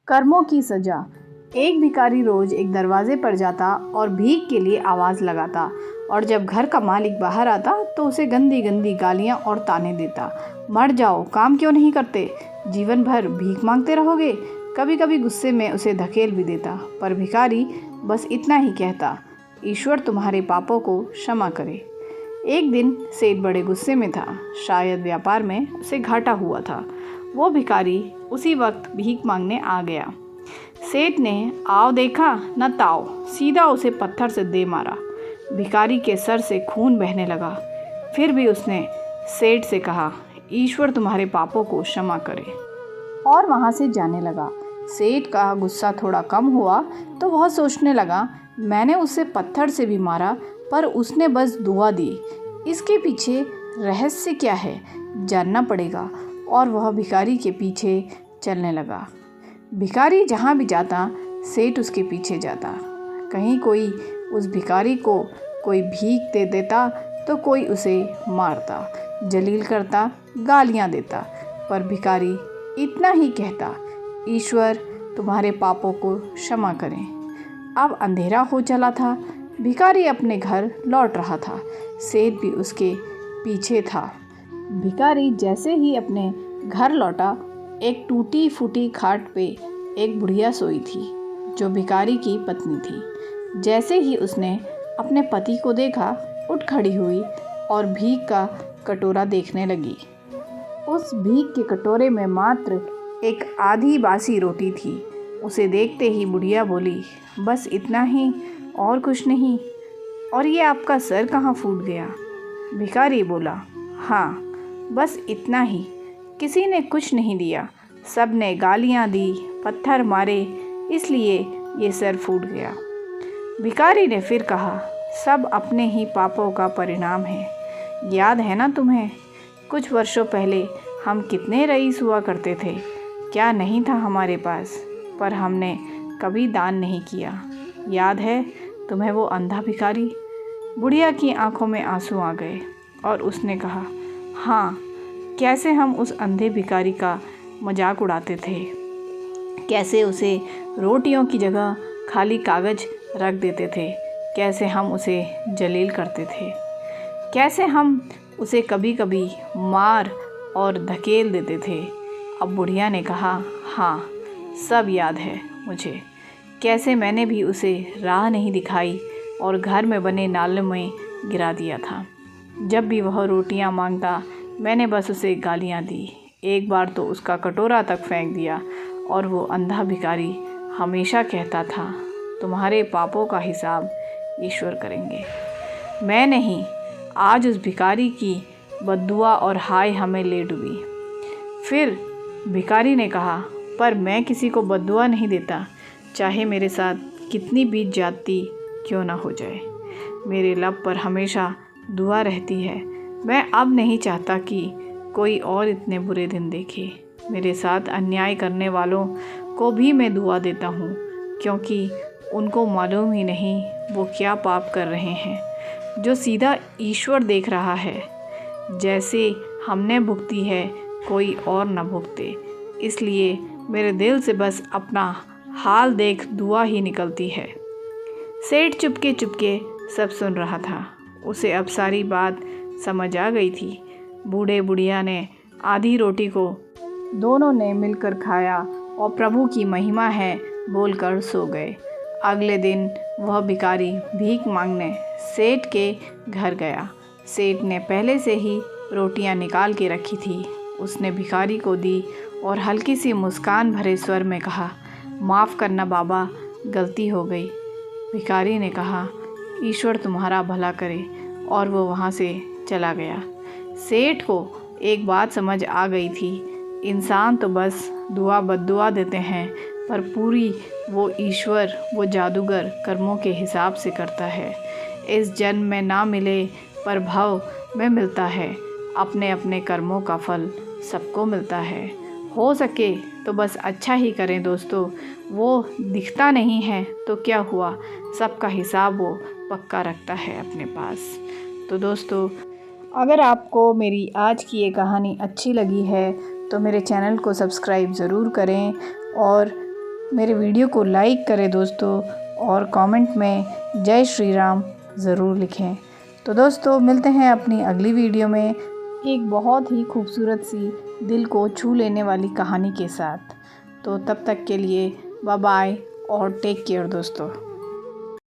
कर्मों की सजा। एक भिखारी रोज एक दरवाजे पर जाता और भीख के लिए आवाज़ लगाता, और जब घर का मालिक बाहर आता तो उसे गंदी गंदी गालियाँ और ताने देता। मर जाओ, काम क्यों नहीं करते, जीवन भर भीख मांगते रहोगे। कभी कभी गुस्से में उसे धकेल भी देता, पर भिखारी बस इतना ही कहता, ईश्वर तुम्हारे पापों को क्षमा करे। एक दिन सेठ बड़े गुस्से में था, शायद व्यापार में उसे घाटा हुआ था। वो भिखारी उसी वक्त भीख मांगने आ गया। सेठ ने आओ देखा न ताओ, सीधा उसे पत्थर से दे मारा। भिखारी के सर से खून बहने लगा। फिर भी उसने सेठ से कहा, ईश्वर तुम्हारे पापों को क्षमा करे, और वहाँ से जाने लगा। सेठ का गुस्सा थोड़ा कम हुआ तो वह सोचने लगा, मैंने उसे पत्थर से भी मारा पर उसने बस दुआ दी, इसके पीछे रहस्य क्या है जानना पड़ेगा। और वह भिखारी के पीछे चलने लगा। भिखारी जहाँ भी जाता सेठ उसके पीछे जाता। कहीं कोई उस भिखारी को कोई भीख दे देता तो कोई उसे मारता, जलील करता, गालियाँ देता, पर भिखारी इतना ही कहता, ईश्वर तुम्हारे पापों को क्षमा करें। अब अंधेरा हो चला था। भिखारी अपने घर लौट रहा था। सेठ भी उसके पीछे था। भिखारी जैसे ही अपने घर लौटा, एक टूटी फूटी खाट पे एक बुढ़िया सोई थी, जो भिखारी की पत्नी थी। जैसे ही उसने अपने पति को देखा, उठ खड़ी हुई और भीख का कटोरा देखने लगी। उस भीख के कटोरे में मात्र एक आधी बासी रोटी थी। उसे देखते ही बुढ़िया बोली, बस इतना ही, और कुछ नहीं। और ये आपका सर कहाँ फूट गया? भिखारी बोला, हाँ, बस इतना ही। किसी ने कुछ नहीं दिया, सब ने गालियाँ दी, पत्थर मारे, इसलिए ये सर फूट गया। भिखारी ने फिर कहा, सब अपने ही पापों का परिणाम है। याद है ना तुम्हें, कुछ वर्षों पहले हम कितने रईस हुआ करते थे, क्या नहीं था हमारे पास, पर हमने कभी दान नहीं किया। याद है तुम्हें वो अंधा भिखारी? बुढ़िया की आंखों में आंसू आ गए और उसने कहा, हाँ, कैसे हम उस अंधे भिखारी का मजाक उड़ाते थे, कैसे उसे रोटियों की जगह खाली कागज़ रख देते थे, कैसे हम उसे जलील करते थे, कैसे हम उसे कभी कभी मार और धकेल देते थे। अब बुढ़िया ने कहा, हाँ, सब याद है मुझे, कैसे मैंने भी उसे राह नहीं दिखाई और घर में बने नाले में गिरा दिया था। जब भी वह रोटियां मांगता मैंने बस उसे गालियां दी। एक बार तो उसका कटोरा तक फेंक दिया। और वो अंधा भिखारी हमेशा कहता था, तुम्हारे पापों का हिसाब ईश्वर करेंगे। मैं नहीं, आज उस भिखारी की बद्दुआ और हाय हमें ले डूबी। फिर भिखारी ने कहा, पर मैं किसी को बद्दुआ नहीं देता, चाहे मेरे साथ कितनी भी ज्यादती क्यों ना हो जाए। मेरे लब पर हमेशा दुआ रहती है। मैं अब नहीं चाहता कि कोई और इतने बुरे दिन देखे। मेरे साथ अन्याय करने वालों को भी मैं दुआ देता हूँ, क्योंकि उनको मालूम ही नहीं वो क्या पाप कर रहे हैं, जो सीधा ईश्वर देख रहा है। जैसे हमने भुगती है कोई और न भुगते, इसलिए मेरे दिल से बस अपना हाल देख दुआ ही निकलती है। सेठ चुपके चुपके सब सुन रहा था। उसे अब सारी बात समझ आ गई थी। बूढ़े बुढ़िया ने आधी रोटी को दोनों ने मिलकर खाया और प्रभु की महिमा है बोलकर सो गए। अगले दिन वह भिखारी भीख मांगने सेठ के घर गया। सेठ ने पहले से ही रोटियां निकाल के रखी थी। उसने भिखारी को दी और हल्की सी मुस्कान भरे स्वर में कहा, माफ़ करना बाबा, गलती हो गई। भिखारी ने कहा, ईश्वर तुम्हारा भला करे, और वो वहाँ से चला गया। सेठ को एक बात समझ आ गई थी, इंसान तो बस दुआ बद्दुआ देते हैं, पर पूरी वो ईश्वर, वो जादूगर कर्मों के हिसाब से करता है। इस जन्म में ना मिले पर भव में मिलता है। अपने अपने कर्मों का फल सबको मिलता है। हो सके तो बस अच्छा ही करें दोस्तों। वो दिखता नहीं है तो क्या हुआ, सबका हिसाब वो पक्का रखता है अपने पास। तो दोस्तों, अगर आपको मेरी आज की ये कहानी अच्छी लगी है तो मेरे चैनल को सब्सक्राइब ज़रूर करें और मेरे वीडियो को लाइक करें दोस्तों, और कमेंट में जय श्री राम ज़रूर लिखें। तो दोस्तों मिलते हैं अपनी अगली वीडियो में एक बहुत ही खूबसूरत सी दिल को छू लेने वाली कहानी के साथ। तो तब तक के लिए बाय बाय और टेक केयर दोस्तों।